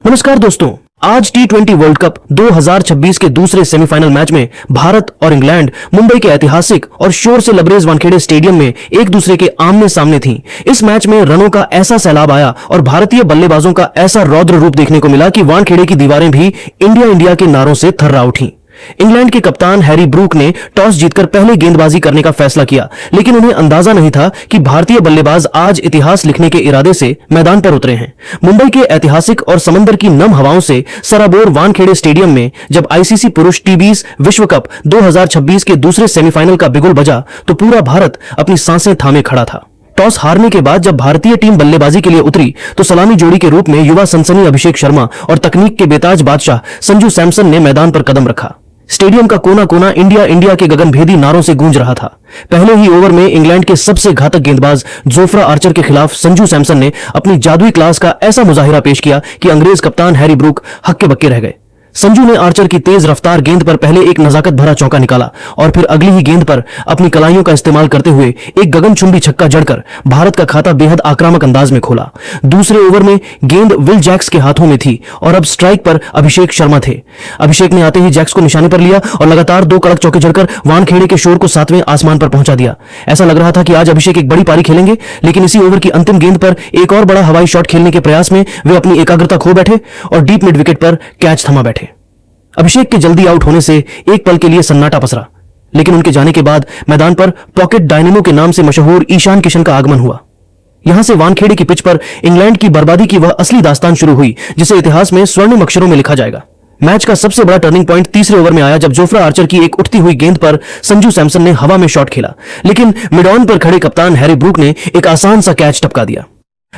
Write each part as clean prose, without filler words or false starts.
नमस्कार दोस्तों, आज T20 वर्ल्ड कप 2026 के दूसरे सेमीफाइनल मैच में भारत और इंग्लैंड मुंबई के ऐतिहासिक और शोर से लबरेज वानखेड़े स्टेडियम में एक दूसरे के आमने सामने थीं। इस मैच में रनों का ऐसा सैलाब आया और भारतीय बल्लेबाजों का ऐसा रौद्र रूप देखने को मिला कि वानखेड़े की दीवारें भी इंडिया इंडिया के नारों से थर्रा उठी। इंग्लैंड के कप्तान हैरी ब्रूक ने टॉस जीतकर पहले गेंदबाजी करने का फैसला किया, लेकिन उन्हें अंदाजा नहीं था कि भारतीय बल्लेबाज आज इतिहास लिखने के इरादे से मैदान पर उतरे हैं। मुंबई के ऐतिहासिक और समंदर की नम हवाओं से सराबोर वानखेड़े स्टेडियम में जब आईसीसी पुरुष टी20 विश्व कप 2026 के दूसरे सेमीफाइनल का बिगुल बजा तो पूरा भारत अपनी सांसें थामे खड़ा था। टॉस हारने के बाद जब भारतीय टीम बल्लेबाजी के लिए उतरी तो सलामी जोड़ी के रूप में युवा सनसनी अभिषेक शर्मा और तकनीक के बेताज बादशाह संजू सैमसन ने मैदान पर कदम रखा। स्टेडियम का कोना कोना इंडिया इंडिया के गगनभेदी नारों से गूंज रहा था। पहले ही ओवर में इंग्लैंड के सबसे घातक गेंदबाज जोफ्रा आर्चर के खिलाफ संजू सैमसन ने अपनी जादुई क्लास का ऐसा मुजाहिरा पेश किया कि अंग्रेज कप्तान हैरी ब्रूक हक्के बक्के रह गए। संजू ने आर्चर की तेज रफ्तार गेंद पर पहले एक नजाकत भरा चौका निकाला और फिर अगली ही गेंद पर अपनी कलाइयों का इस्तेमाल करते हुए एक गगनचुंबी छक्का जड़कर भारत का खाता बेहद आक्रामक अंदाज में खोला। दूसरे ओवर में गेंद विल जैक्स के हाथों में थी और अब स्ट्राइक पर अभिषेक शर्मा थे। अभिषेक ने आते ही जैक्स को निशाने पर लिया और लगातार 2 कड़क चौके जड़कर वानखेड़े के शोर को 7वें आसमान पर पहुंचा दिया। ऐसा लग रहा था कि आज अभिषेक एक बड़ी पारी खेलेंगे, लेकिन इसी ओवर की अंतिम गेंद पर एक और बड़ा हवाई शॉट खेलने के प्रयास में वे अपनी एकाग्रता खो बैठे और डीप मिड विकेट पर कैच थमा बैठे। अभिषेक के जल्दी आउट होने से एक पल के लिए सन्नाटा पसरा, लेकिन उनके जाने के बाद मैदान पर पॉकेट डायनेमो के नाम से मशहूर ईशान किशन का आगमन हुआ। यहां से वानखेड़े की पिच पर इंग्लैंड की बर्बादी की वह असली दास्तान शुरू हुई जिसे इतिहास में स्वर्णिम अक्षरों में लिखा जाएगा। मैच का सबसे बड़ा टर्निंग पॉइंट तीसरे ओवर में आया जब जोफ्रा आर्चर की एक उठती हुई गेंद पर संजू सैमसन ने हवा में शॉट खेला, लेकिन मिड ऑन पर खड़े कप्तान हैरी ब्रूक ने एक आसान सा कैच टपका दिया।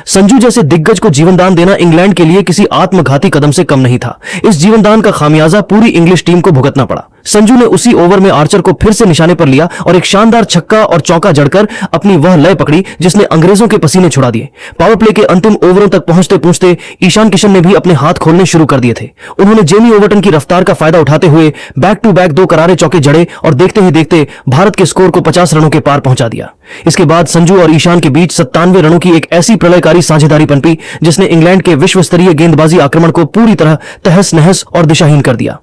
संजू जैसे दिग्गज को जीवनदान देना इंग्लैंड के लिए किसी आत्मघाती कदम से कम नहीं था। इस जीवनदान का खामियाजा पूरी इंग्लिश टीम को भुगतना पड़ा। संजू ने उसी ओवर में आर्चर को फिर से निशाने पर लिया और एक शानदार छक्का और चौका जड़कर अपनी वह लय पकड़ी जिसने अंग्रेजों के पसीने छुड़ा दिए। पावर प्ले के अंतिम ओवरों तक पहुंचते पहुंचते ईशान किशन ने भी अपने हाथ खोलने शुरू कर दिए थे। उन्होंने जेमी ओवर्टन की रफ्तार का फायदा उठाते हुए बैक टू बैक 2 करारे चौके जड़े और देखते ही देखते भारत के स्कोर को 50 रनों के पार पहुंचा दिया। इसके बाद संजू और ईशान के बीच 97 रनों की एक ऐसी प्रलयकारी साझेदारी पनपी जिसने इंग्लैंड के विश्व स्तरीय गेंदबाजी आक्रमण को पूरी तरह तहस नहस और दिशाहीन कर दिया।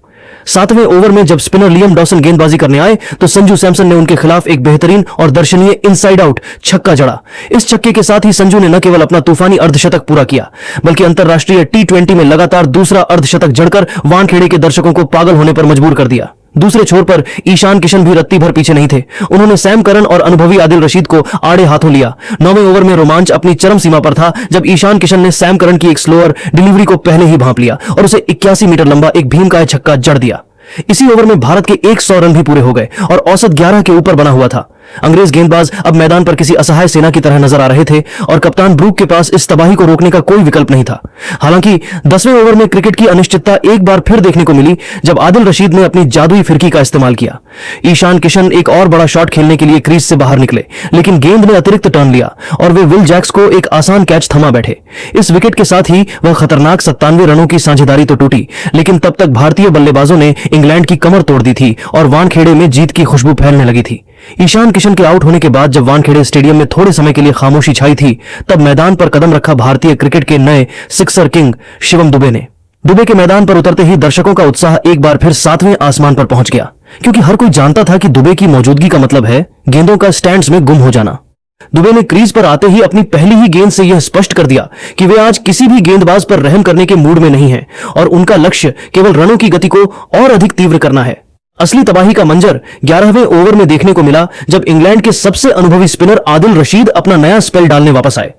7वें ओवर में जब स्पिनर लियम डॉसन गेंदबाजी करने आए तो संजू सैमसन ने उनके खिलाफ एक बेहतरीन और दर्शनीय इनसाइड आउट छक्का जड़ा। इस छक्के के साथ ही संजू ने न केवल अपना तूफानी अर्धशतक पूरा किया बल्कि अंतरराष्ट्रीय T20 में लगातार दूसरा अर्धशतक जड़कर वानखेड़े के दर्शकों को पागल होने पर मजबूर कर दिया। दूसरे छोर पर ईशान किशन भी रत्ती भर पीछे नहीं थे। उन्होंने सैम करन और अनुभवी आदिल रशीद को आड़े हाथों लिया। 9वें ओवर में रोमांच अपनी चरम सीमा पर था जब ईशान किशन ने सैम करन की एक स्लोअर डिलीवरी को पहले ही भांप लिया और उसे 81 मीटर लंबा एक भीमकाय छक्का जड़ दिया। इसी ओवर में भारत के 100 रन भी पूरे हो गए और औसत 11 के ऊपर बना हुआ था। अंग्रेज गेंदबाज अब मैदान पर किसी असहाय सेना की तरह नजर आ रहे थे और कप्तान ब्रूक के पास इस तबाही को रोकने का कोई विकल्प नहीं था। हालांकि 10वें ओवर में क्रिकेट की अनिश्चितता एक बार फिर देखने को मिली जब आदिल रशीद ने अपनी जादुई फिरकी का इस्तेमाल किया। ईशान किशन एक और बड़ा शॉट खेलने के लिए क्रीज से बाहर निकले, लेकिन गेंद ने अतिरिक्त टर्न लिया और वे विल जैक्स को एक आसान कैच थमा बैठे। इस विकेट के साथ ही वह खतरनाक 97 रनों की साझेदारी तो टूटी, लेकिन तब तक भारतीय बल्लेबाजों ने इंग्लैंड की कमर तोड़ दी थी और वानखेड़े में जीत की खुशबू फैलने लगी थी। ईशान किशन के आउट होने के बाद जब वानखेड़े स्टेडियम में थोड़े समय के लिए खामोशी छाई थी तब मैदान पर कदम रखा भारतीय क्रिकेट के नए सिक्सर किंग शिवम दुबे ने। दुबे के मैदान पर उतरते ही दर्शकों का उत्साह एक बार फिर 7वें आसमान पर पहुंच गया, क्योंकि हर कोई जानता था कि दुबे की मौजूदगी का मतलब है गेंदों का स्टैंड्स में गुम हो जाना। दुबे ने क्रीज पर आते ही अपनी पहली ही गेंद से यह स्पष्ट कर दिया कि वे आज किसी भी गेंदबाज पर रहम करने के मूड में नहीं हैं और उनका लक्ष्य केवल रनों की गति को और अधिक तीव्र करना है। असली तबाही का मंजर 11वें ओवर में देखने को मिला जब इंग्लैंड के सबसे अनुभवी स्पिनर आदिल रशीद अपना नया स्पेल डालने वापस आए।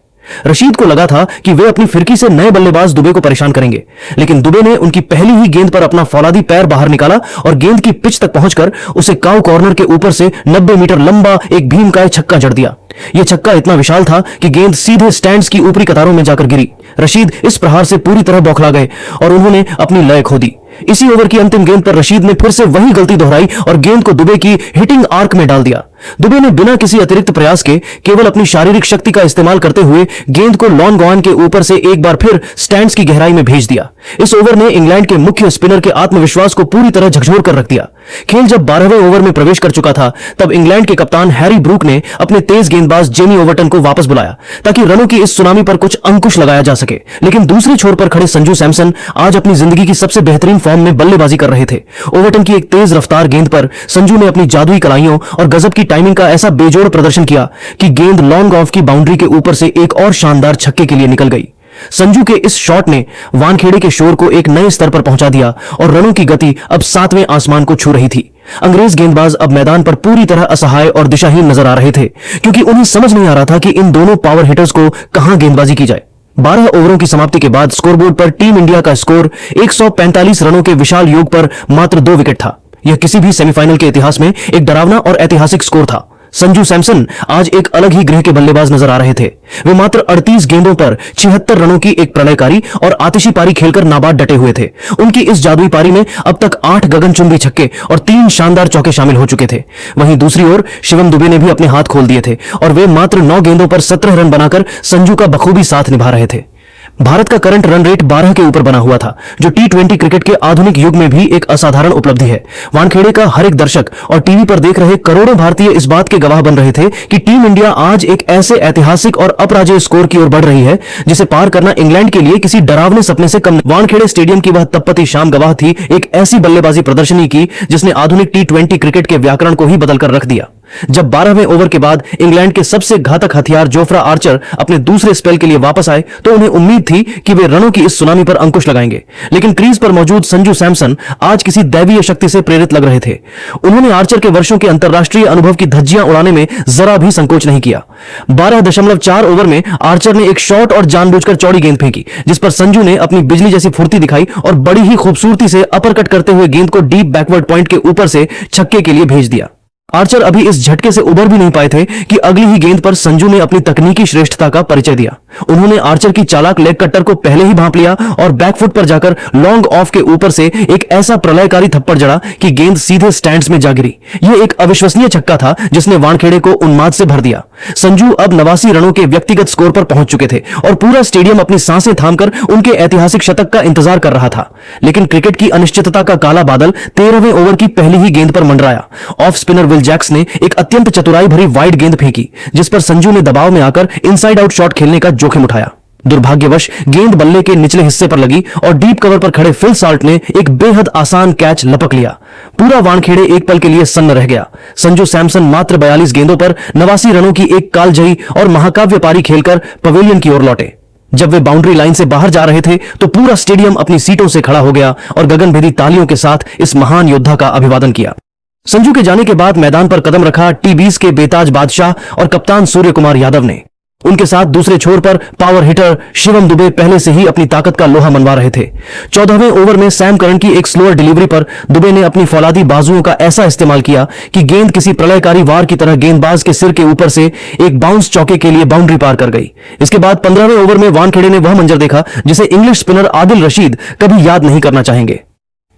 रशीद को लगा था कि वे अपनी फिरकी से नए बल्लेबाज दुबे को परेशान करेंगे, लेकिन दुबे ने उनकी पहली ही गेंद पर अपना फौलादी पैर बाहर निकाला और गेंद की पिच तक पहुंचकर उसे काउ कॉर्नर के ऊपर से 90 मीटर लंबा एक भीमकाय छक्का जड़ दिया। यह छक्का इतना विशाल था कि गेंद सीधे स्टैंड्स की ऊपरी कतारों में जाकर गिरी। रशीद इस प्रहार से पूरी तरह बौखला गए और उन्होंने अपनी लय खो दी। इसी ओवर की अंतिम गेंद पर रशीद ने फिर से वही गलती दोहराई और गेंद को दुबे की हिटिंग आर्क में डाल दिया। दुबे ने बिना किसी अतिरिक्त प्रयास के केवल अपनी शारीरिक शक्ति का इस्तेमाल करते हुए गेंद को लॉन गॉन के ऊपर से एक बार फिर स्टैंड्स की गहराई में भेज दिया। इस ओवर ने इंग्लैंड के मुख्य स्पिनर के आत्मविश्वास को पूरी तरह झकझोर कर रख दिया। खेल जब 12वें ओवर में प्रवेश कर चुका था तब इंग्लैंड के कप्तान हैरी ब्रूक ने अपने तेज गेंदबाज जेमी ओवर्टन को वापस बुलाया ताकि रनों की इस सुनामी पर कुछ अंकुश लगाया जा सके। लेकिन दूसरी छोर पर खड़े संजू सैमसन आज अपनी जिंदगी की सबसे बेहतरीन फॉर्म में बल्लेबाजी कर रहे थे। ओवर्टन की एक तेज रफ्तार गेंद पर संजू ने अपनी जादुई कलाइयों और गजब की टाइमिंग का ऐसा बेजोड़ प्रदर्शन किया कि गेंद लॉन्ग ऑफ की बाउंड्री के ऊपर से एक और शानदार छक्के के लिए निकल गई। संजू के इस शॉट ने वानखेड़े के शोर को एक नए स्तर पर पहुंचा दिया और रनों की गति अब 7वें आसमान को छू रही थी। अंग्रेज गेंदबाज अब मैदान पर पूरी तरह असहाय और दिशाहीन नजर आ रहे थे क्योंकि उन्हें समझ नहीं आ रहा था कि इन दोनों पावर हिटर्स को कहां गेंदबाजी की जाए। 12 ओवरों की समाप्ति के बाद स्कोरबोर्ड पर टीम इंडिया का स्कोर 145 रनों के विशाल योग पर मात्र 2 विकेट था। यह किसी भी सेमीफाइनल के इतिहास में एक डरावना और ऐतिहासिक स्कोर था। संजू सैमसन आज एक अलग ही ग्रह के बल्लेबाज नजर आ रहे थे। वे मात्र 38 गेंदों पर 76 रनों की एक प्रलयकारी और आतिशी पारी खेलकर नाबाद डटे हुए थे। उनकी इस जादुई पारी में अब तक 8 गगनचुंबी छक्के और 3 शानदार चौके शामिल हो चुके थे। वहीं दूसरी ओर शिवम दुबे ने भी अपने हाथ खोल दिए थे और वे मात्र 9 गेंदों पर 17 रन बनाकर संजू का बखूबी साथ निभा रहे थे। भारत का करंट रन रेट 12 के ऊपर बना हुआ था, जो टी20 क्रिकेट के आधुनिक युग में भी एक असाधारण उपलब्धि है। वानखेड़े का हर एक दर्शक और टीवी पर देख रहे करोड़ों भारतीय इस बात के गवाह बन रहे थे कि टीम इंडिया आज एक ऐसे ऐतिहासिक और अपराजेय स्कोर की ओर बढ़ रही है जिसे पार करना इंग्लैंड के लिए किसी डरावने सपने से कम। वानखेड़े स्टेडियम की वह तपती शाम गवाह थी एक ऐसी बल्लेबाजी प्रदर्शनी की जिसने आधुनिक टी20 क्रिकेट के व्याकरण को ही बदलकर रख दिया। जब 12वें ओवर के बाद इंग्लैंड के सबसे घातक हथियार जोफ्रा आर्चर अपने दूसरे स्पेल के लिए वापस आए तो उन्हें उम्मीद थी कि वे रनों की इस सुनामी पर अंकुश लगाएंगे। लेकिन क्रीज पर मौजूद संजू सैमसन आज किसी दैवीय शक्ति से प्रेरित लग रहे थे। उन्होंने आर्चर के वर्षों के अंतरराष्ट्रीय अनुभव की धज्जियां उड़ाने में जरा भी संकोच नहीं किया। 12.4 ओवर में आर्चर ने एक शॉट और जानबूझकर चौड़ी गेंद फेंकी जिस पर संजू ने अपनी बिजली जैसी फुर्ती दिखाई और बड़ी ही खूबसूरती से अपरकट करते हुए गेंद को डीप बैकवर्ड पॉइंट के ऊपर से छक्के के लिए भेज दिया। आर्चर अभी इस झटके से उबर भी नहीं पाए थे कि अगली ही गेंद पर संजू ने अपनी तकनीकी श्रेष्ठता का परिचय दिया। उन्होंने आर्चर की चालाक लेग कट्टर को पहले ही भांप लिया और बैकफुट पर जाकर लॉन्ग ऑफ के ऊपर से एक ऐसा प्रलयकारी थप्पड़ जड़ा कि गेंद सीधे स्टैंड्स में जा गिरी। यह एक अविश्वसनीय छक्का था जिसने वानखेड़े को उन्माद से भर दिया। संजू अब 89 रनों के व्यक्तिगत स्कोर पर पहुंच चुके थे और पूरा स्टेडियम अपनी सांसें थामकर उनके ऐतिहासिक शतक का इंतजार कर रहा था। लेकिन क्रिकेट की अनिश्चितता का काला बादल 13वें ओवर की पहली ही गेंद पर मंडराया। ऑफ स्पिनर विल जैक्स ने एक अत्यंत चतुराई भरी वाइड गेंद फेंकी जिस पर संजू ने दबाव में आकर इनसाइड आउट शॉट खेलने का जोखिम उठाया। दुर्भाग्यवश गेंद बल्ले के निचले हिस्से पर लगी और डीप कवर पर खड़े फिल साल्ट ने एक बेहद आसान कैच लपक लिया। पूरा वानखेड़े एक पल के लिए सन्न रह गया। संजू सैमसन मात्र 42 गेंदों पर 89 रनों की एक कालजयी और महाकाव्य पारी खेलकर पवेलियन की ओर लौटे। जब वे बाउंड्री लाइन से बाहर जा रहे थे तो पूरा स्टेडियम अपनी सीटों से खड़ा हो गया और गगनभेदी तालियों के साथ इस महान योद्धा का अभिवादन किया। संजू के जाने के बाद मैदान पर कदम रखा टी20 के बेताज बादशाह और कप्तान सूर्य कुमार यादव ने। उनके साथ दूसरे छोर पर पावर हिटर शिवम दुबे पहले से ही अपनी ताकत का लोहा मनवा रहे थे। 14वें ओवर में सैम करन की एक स्लोअर डिलीवरी पर दुबे ने अपनी फौलादी बाजुओं का ऐसा इस्तेमाल किया कि गेंद किसी प्रलयकारी वार की तरह गेंदबाज के सिर के ऊपर से एक बाउंस चौके के लिए बाउंड्री पार कर गई। इसके बाद 15वें ओवर में वानखेड़े ने वह मंजर देखा जिसे इंग्लिश स्पिनर आदिल रशीद कभी याद नहीं करना चाहेंगे।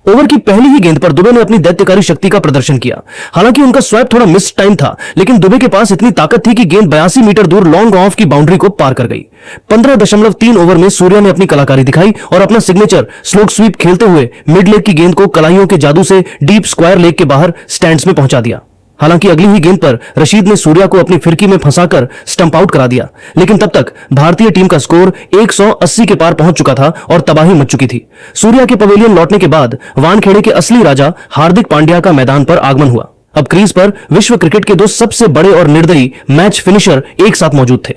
ओवर की पहली ही गेंद पर दुबे ने अपनी दैत्यकारी शक्ति का प्रदर्शन किया। हालांकि उनका स्वैप थोड़ा मिस टाइम था, लेकिन दुबे के पास इतनी ताकत थी कि गेंद 82 मीटर दूर लॉन्ग ऑफ की बाउंड्री को पार कर गई। 15.3 ओवर में सूर्या ने अपनी कलाकारी दिखाई और अपना सिग्नेचर स्लोक स्वीप खेलते हुए मिड लेग की गेंद को कलाइयों के जादू से डीप स्क्वायर लेग के बाहर स्टैंड्स में पहुंचा दिया। हालांकि अगली ही गेंद पर रशीद ने सूर्या को अपनी फिरकी में फंसाकर स्टंप आउट करा दिया, लेकिन तब तक भारतीय टीम का स्कोर 180 के पार पहुंच चुका था और तबाही मच चुकी थी। सूर्या के पवेलियन लौटने के बाद वानखेड़े के असली राजा हार्दिक पांड्या का मैदान पर आगमन हुआ। अब क्रीज पर विश्व क्रिकेट के 2 सबसे बड़े और निर्दयी मैच फिनिशर एक साथ मौजूद थे।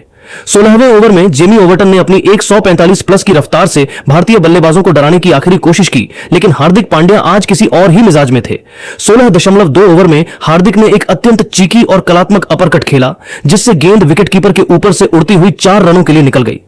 16वें ओवर में जेमी ओवर्टन ने अपनी 145 प्लस की रफ्तार से भारतीय बल्लेबाजों को डराने की आखिरी कोशिश की, लेकिन हार्दिक पांड्या आज किसी और ही मिजाज में थे। 16.2 ओवर में हार्दिक ने एक अत्यंत चीकी और कलात्मक अपरकट खेला जिससे गेंद विकेटकीपर के ऊपर से उड़ती हुई 4 रनों के लिए निकल गई।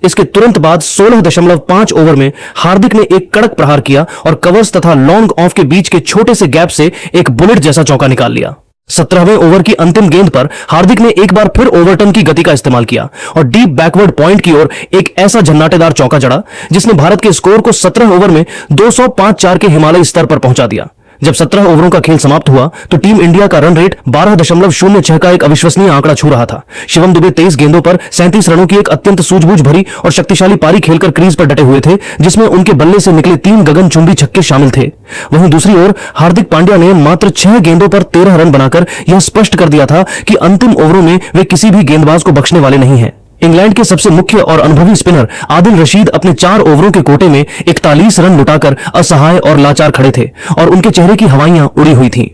इसके तुरंत बाद 16.5 ओवर में हार्दिक ने एक कड़क प्रहार किया और कवर्स तथा लॉन्ग ऑफ के बीच के छोटे से गैप से एक बुलेट जैसा चौका निकाल लिया। 17वें ओवर की अंतिम गेंद पर हार्दिक ने एक बार फिर ओवरटर्न की गति का इस्तेमाल किया और डीप बैकवर्ड पॉइंट की ओर एक ऐसा झन्नाटेदार चौका जड़ा जिसने भारत के स्कोर को 17 ओवर में 205-4 के हिमालयी स्तर पर पहुंचा दिया। जब 17 ओवरों का खेल समाप्त हुआ तो टीम इंडिया का रन रेट 12.06 का एक अविश्वसनीय आंकड़ा छू रहा था। शिवम दुबे 23 गेंदों पर 37 रनों की एक अत्यंत सूझबूझ भरी और शक्तिशाली पारी खेलकर क्रीज पर डटे हुए थे, जिसमें उनके बल्ले से निकले 3 गगनचुंबी छक्के शामिल थे। वहीं दूसरी ओर हार्दिक पांड्या ने मात्र 6 गेंदों पर 13 रन बनाकर यह स्पष्ट कर दिया था कि अंतिम ओवरों में वे किसी भी गेंदबाज को बख्शने वाले नहीं हैं। इंग्लैंड के सबसे मुख्य और अनुभवी स्पिनर आदिल रशीद अपने 4 ओवरों के कोटे में 41 रन लुटाकर असहाय और लाचार खड़े थे और उनके चेहरे की हवाइयां उड़ी हुई थीं।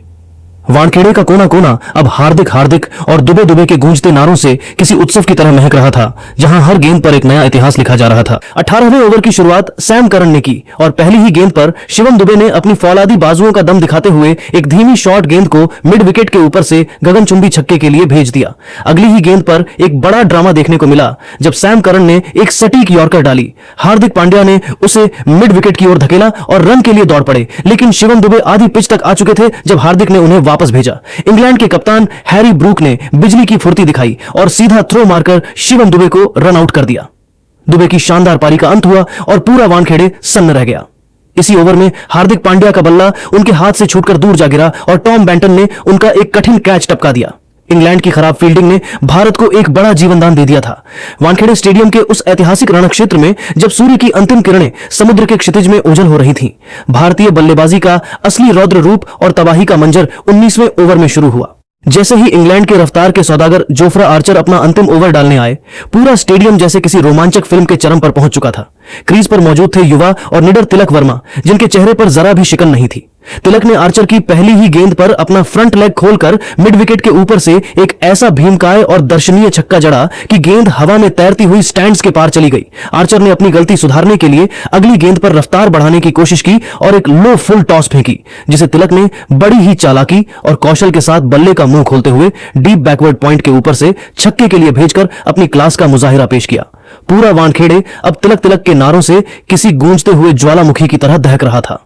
वानखेड़े का कोना कोना अब हार्दिक हार्दिक और दुबे दुबे के गूंजते नारों से किसी उत्सव की तरह महक रहा था, जहां हर गेंद पर एक नया इतिहास लिखा जा रहा था। 18वें ओवर की शुरुआत सैम करन ने की और पहली ही गेंद पर शिवम दुबे ने अपनी फौलादी बाजुओं का दम दिखाते हुए एक धीमी शॉर्ट गेंद को मिड विकेट के ऊपर से गगनचुंबी छक्के के लिए भेज दिया। अगली ही गेंद पर एक बड़ा ड्रामा देखने को मिला जब सैम करन ने एक सटीक यॉर्कर डाली। हार्दिक पांड्या ने उसे मिड विकेट की ओर धकेला और रन के लिए दौड़ पड़े, लेकिन शिवम दुबे आधी पिच तक आ चुके थे जब हार्दिक ने उन्हें वापस भेजा। इंग्लैंड के कप्तान हैरी ब्रूक ने बिजली की फुर्ती दिखाई और सीधा थ्रो मारकर शिवम दुबे को रन आउट कर दिया। दुबे की शानदार पारी का अंत हुआ और पूरा वानखेड़े सन्न रह गया। इसी ओवर में हार्दिक पांड्या का बल्ला उनके हाथ से छूटकर दूर जा गिरा और टॉम बेंटन ने उनका एक कठिन कैच टपका दिया। इंग्लैंड की खराब फील्डिंग ने भारत को एक बड़ा जीवनदान दे दिया था। वानखेड़े स्टेडियम के उस ऐतिहासिक रणक्षेत्र में जब सूर्य की अंतिम किरणें समुद्र के क्षितिज में ओझल हो रही थीं, भारतीय बल्लेबाजी का असली रौद्र रूप और तबाही का मंजर 19वें ओवर में शुरू हुआ। जैसे ही इंग्लैंड के रफ्तार के सौदागर जोफ्रा आर्चर अपना अंतिम ओवर डालने आए, पूरा स्टेडियम जैसे किसी रोमांचक फिल्म के चरम पर पहुंच चुका था। क्रीज पर मौजूद थे युवा और निडर तिलक वर्मा, जिनके चेहरे पर जरा भी शिकन नहीं थी। तिलक ने आर्चर की पहली ही गेंद पर अपना फ्रंट लेग खोलकर मिड विकेट के ऊपर से एक ऐसा भीमकाय और दर्शनीय छक्का जड़ा कि गेंद हवा में तैरती हुई स्टैंड्स के पार चली गई। आर्चर ने अपनी गलती सुधारने के लिए अगली गेंद पर रफ्तार बढ़ाने की कोशिश की और एक लो फुल टॉस फेंकी, जिसे तिलक ने बड़ी ही चालाकी और कौशल के साथ बल्ले का मुंह खोलते हुए डीप बैकवर्ड पॉइंट के ऊपर से छक्के के लिए भेजकर अपनी क्लास का मुजाहिरा पेश किया। पूरा वानखेड़े अब तिलक तिलक के नारों से किसी गूंजते हुए ज्वालामुखी की तरह दहक रहा था।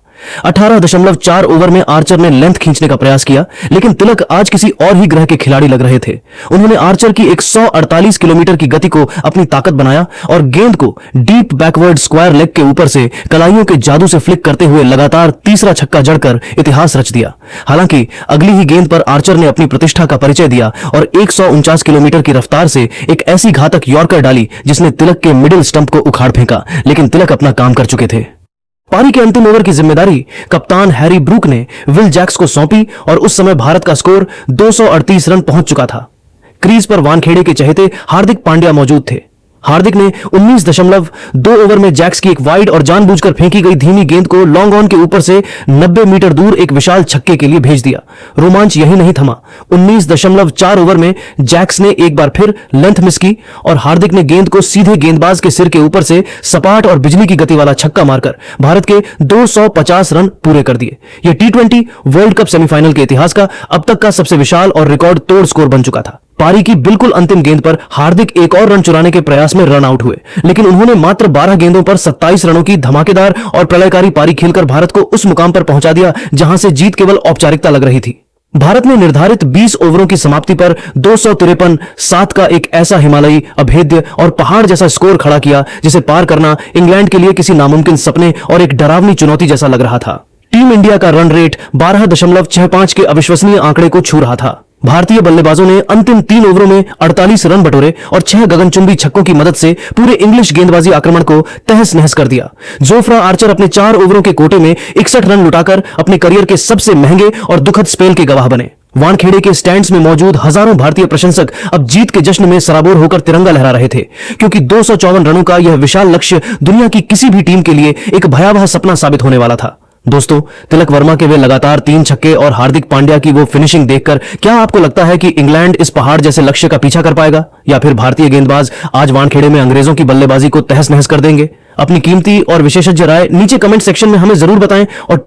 18.4 ओवर में आर्चर ने लेंथ खींचने का प्रयास किया, लेकिन तिलक आज किसी और ही ग्रह के खिलाड़ी लग रहे थे। उन्होंने आर्चर की 148 किलोमीटर की गति को अपनी ताकत बनाया और गेंद को डीप बैकवर्ड स्क्वायर लेग के ऊपर से कलाइयों के जादू से फ्लिक करते हुए लगातार तीसरा छक्का जड़कर इतिहास रच दिया। हालांकि अगली ही गेंद पर आर्चर ने अपनी प्रतिष्ठा का परिचय दिया और 149 किलोमीटर की रफ्तार से एक ऐसी घातक यॉर्कर डाली जिसने तिलक के मिडिल स्टंप को उखाड़ फेंका, लेकिन तिलक अपना काम कर चुके थे। पारी के अंतिम ओवर की जिम्मेदारी कप्तान हैरी ब्रूक ने विल जैक्स को सौंपी और उस समय भारत का स्कोर 238 रन पहुंच चुका था। क्रीज पर वानखेड़े के चहेते हार्दिक पांड्या मौजूद थे। हार्दिक ने 19.2 ओवर में जैक्स की एक वाइड और जानबूझकर फेंकी गई धीमी गेंद को लॉन्ग ऑन के ऊपर से 90 मीटर दूर एक विशाल छक्के के लिए भेज दिया। रोमांच यही नहीं थमा। 19.4 ओवर में जैक्स ने एक बार फिर लेंथ मिस की और हार्दिक ने गेंद को सीधे गेंदबाज के सिर के ऊपर से सपाट और बिजली की गति वाला छक्का मारकर भारत के 250 रन पूरे कर दिए। यह T20 वर्ल्ड कप सेमीफाइनल के इतिहास का अब तक का सबसे विशाल और रिकॉर्ड तोड़ स्कोर बन चुका था। पारी की बिल्कुल अंतिम गेंद पर हार्दिक एक और रन चुराने के प्रयास में रन आउट हुए, लेकिन उन्होंने मात्र 12 गेंदों पर 27 रनों की धमाकेदार और प्रलयकारी पारी खेलकर भारत को उस मुकाम पर पहुंचा दिया जहां से जीत केवल औपचारिकता लग रही थी। भारत ने निर्धारित 20 ओवरों की समाप्ति पर 253-7 का एक ऐसा हिमालयी अभेद्य और पहाड़ जैसा स्कोर खड़ा किया जिसे पार करना इंग्लैंड के लिए किसी नामुमकिन सपने और एक डरावनी चुनौती जैसा लग रहा था। टीम इंडिया का रन रेट 12.65 के अविश्वसनीय आंकड़े को छू रहा था। भारतीय बल्लेबाजों ने अंतिम 3 ओवरों में 48 रन बटोरे और 6 गगनचुंबी छक्कों की मदद से पूरे इंग्लिश गेंदबाजी आक्रमण को तहस नहस कर दिया। जोफ्रा आर्चर अपने 4 ओवरों के कोटे में 61 रन लुटाकर अपने करियर के सबसे महंगे और दुखद स्पेल के गवाह बने। वानखेड़े के स्टैंड्स में मौजूद हजारों भारतीय प्रशंसक अब जीत के जश्न में सराबोर होकर तिरंगा लहरा रहे थे, क्योंकि 254 रनों का यह विशाल लक्ष्य दुनिया की किसी भी टीम के लिए एक भयावह सपना साबित होने वाला था। दोस्तों, तिलक वर्मा के वे लगातार 3 छक्के और हार्दिक पांड्या की वो फिनिशिंग देखकर क्या आपको लगता है कि इंग्लैंड इस पहाड़ जैसे लक्ष्य का पीछा कर पाएगा, या फिर भारतीय गेंदबाज आज वानखेड़े में अंग्रेजों की बल्लेबाजी को तहस नहस कर देंगे? अपनी कीमती और विशेषज्ञ राय नीचे कमेंट सेक्शन में हमें जरूर बताएं और